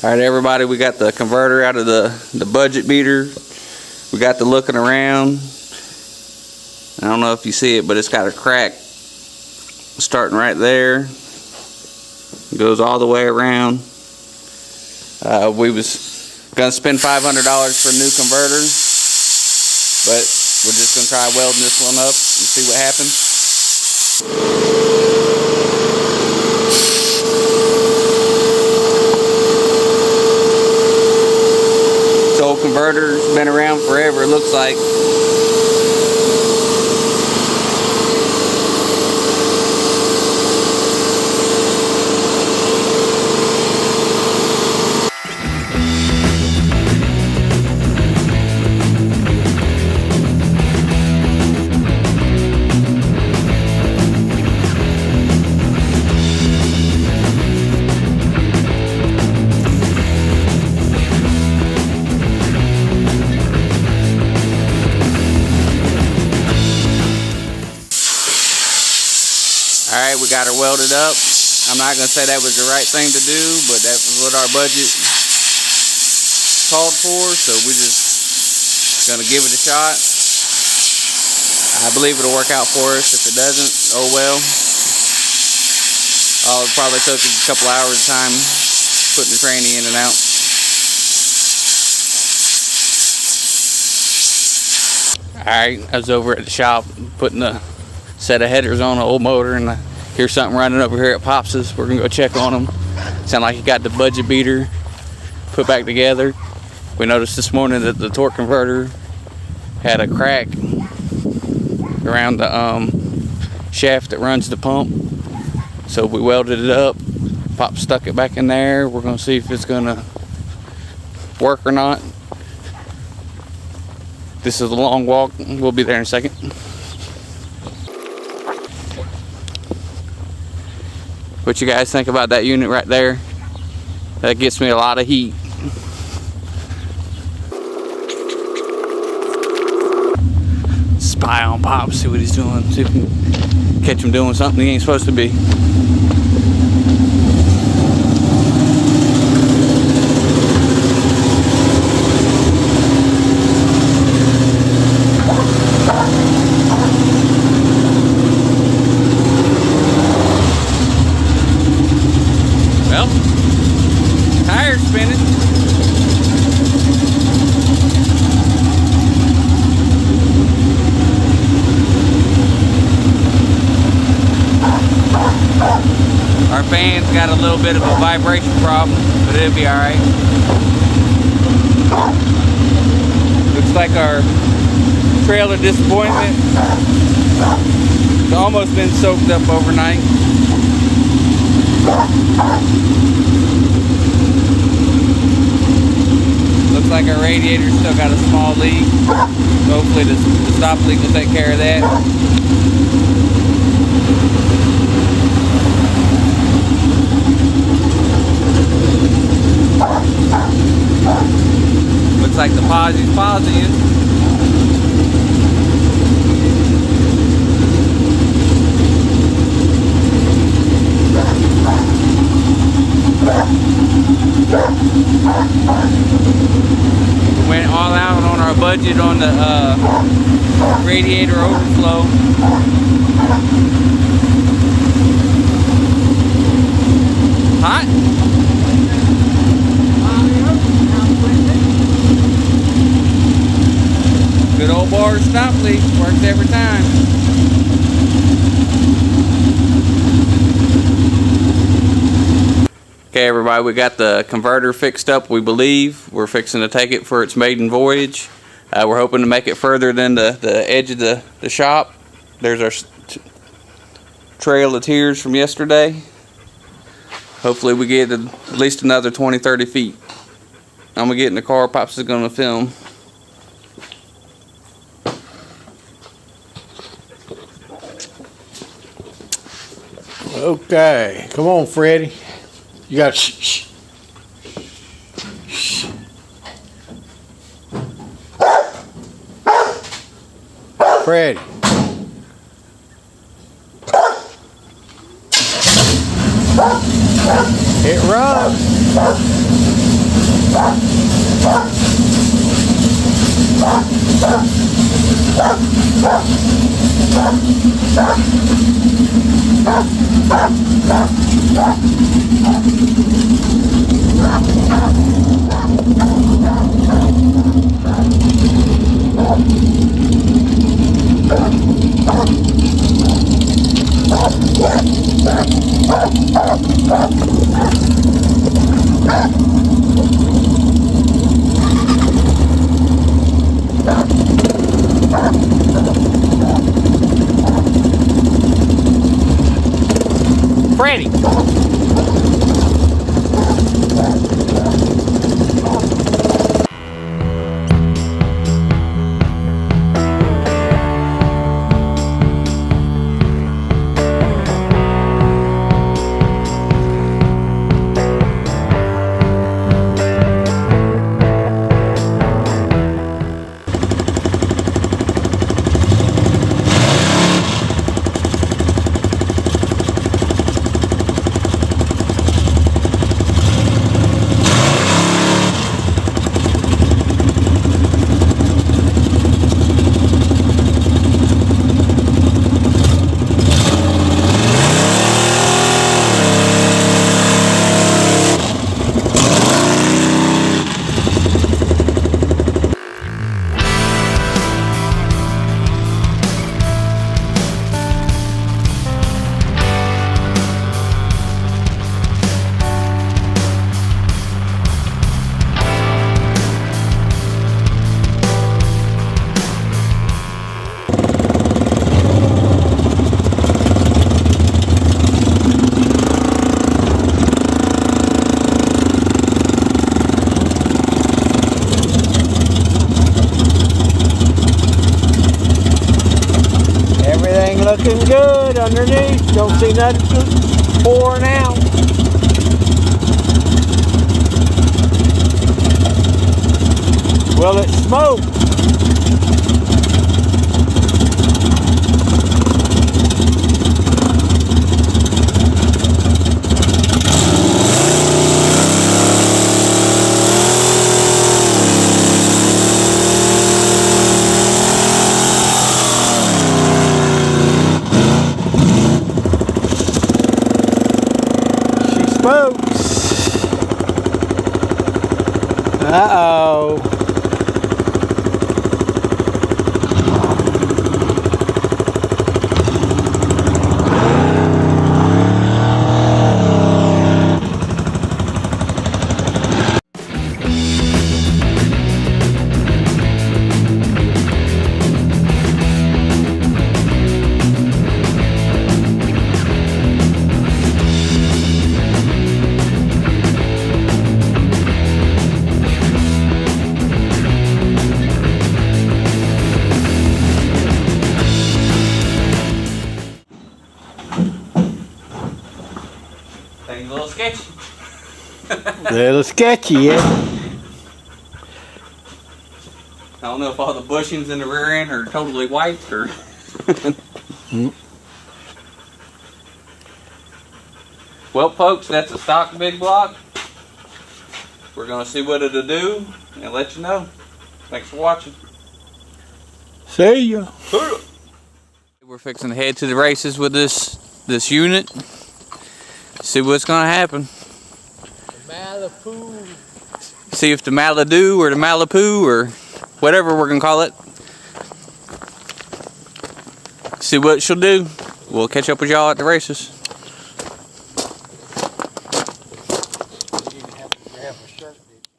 Alright everybody, we got the converter out of the budget beater. We got the looking around. I don't know if you see it, but it's got a crack starting right there. It goes all the way around. We was gonna spend $500 for a new converter, but we're just gonna try welding this one up and see what happens. This old converter's been around forever, it looks like. Alright, we got her welded up. I'm not going to say that was the right thing to do, but that was what our budget called for, so we're just going to give it a shot. I believe it'll work out for us. If it doesn't, oh well. It probably took a couple hours of time putting the tranny in and out. Alright, I was over at the shop putting the set of headers on an old motor, and I hear something running over here at Pops's. We're gonna go check on them. Sound like he got the budget beater put back together. We noticed this morning that the torque converter had a crack around the shaft that runs the pump, so we welded it up. Pop stuck it back in there. We're gonna see if it's gonna work or not. This is a long walk. We'll be there in a second. What you guys think about that unit right there? That gets me a lot of heat. Spy on Pop, see what he's doing, see if we can catch him doing something he ain't supposed to be. Well, tire's spinning. Our fan's got a little bit of a vibration problem, but it'll be alright. Looks like our trailer disappointment has almost been soaked up overnight. Looks like our radiator's still got a small leak. So hopefully the stop leak will take care of that. Looks like the positive's positive. Went all out on our budget on the radiator overflow. Hot? Good old bar stop leak works every time. Okay everybody, we got the converter fixed up, we believe. We're fixing to take it for its maiden voyage. We're hoping to make it further than the edge of the shop. There's our trail of tears from yesterday. Hopefully we get at least another 20-30 feet. I'm going to get in the car, Pops is going to film. Okay, come on Freddie. You got shh. Freddie. It runs. Freddie. Looking good underneath. Don't see nothing pouring out. Well, it's smoke. Smokes. Uh-oh. Thing's a little sketchy. Little sketchy, yeah. I don't know if all the bushings in the rear end are totally white or. Well, folks, that's a stock big block. We're going to see what it'll do and let you know. Thanks for watching. See ya. We're fixing to head to the races with this unit. See what's going to happen. Malibu. See if the Malibu or the Malibu or whatever we're going to call it. See what she'll do. We'll catch up with y'all at the races.